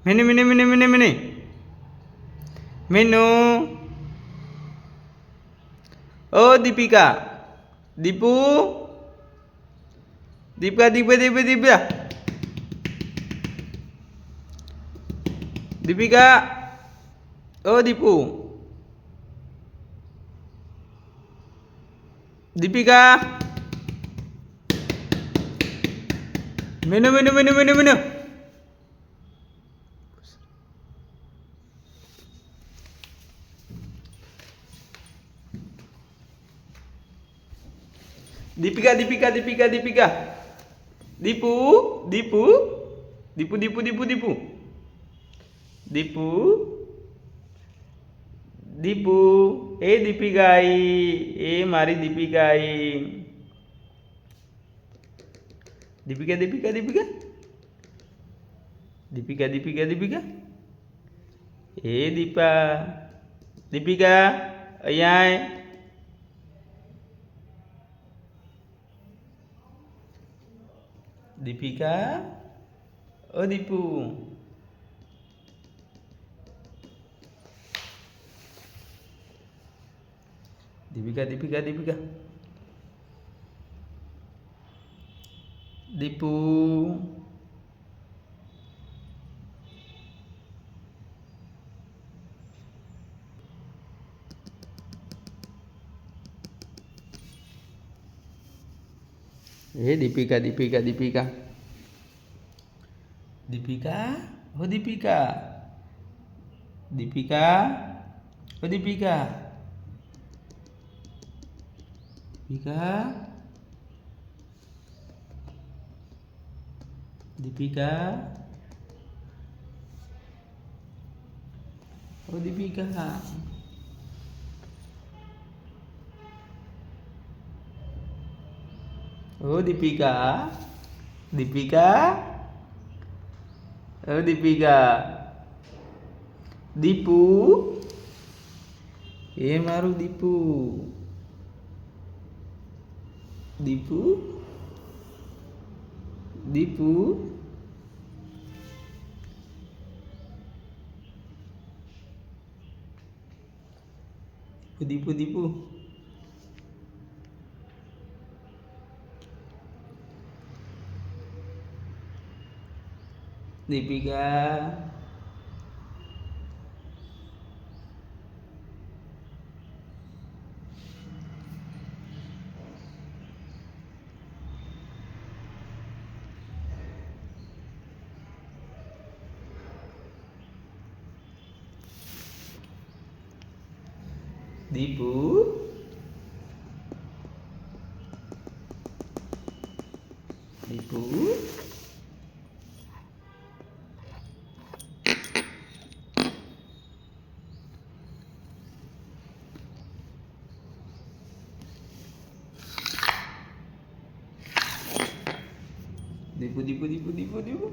Mini, mini, mini, mini, mini. Minu. Oh, Dipika. Dipu. Dipka, Dipka, Dipka, Dipka. Dipika. Oh, Dipu. Dipika. Minu, minu, minu, minu, minu. Dipika, Dipika, Dipika, Dipika. Dipu, Dipu. Dipu, Dipu, Dipu, Dipu. Dipu. Dipu. Dipika. Mari Dipika. Dipika, Dipika, Dipika. Dipika, Dipika, Dipika. Dipa. Dipika. Ayai. Dipika. Oh, Dipu. Dipika, Dipika, Dipika. Dipu. Dipika, Dipika, Dipika. Dipika. Oh, Dipika. Dipika. Oh, Dipika. Dipika. Dipika. Oh, Dipika. Oh, Dipika. Dipika. Oh, Dipika. Dipu. Maru Dipu. Dipu. Dipu. Dipu, Dipu. Dipika. Dipu. Dipu. Dipu, Dipu, Dipu, Dipu, Dipu.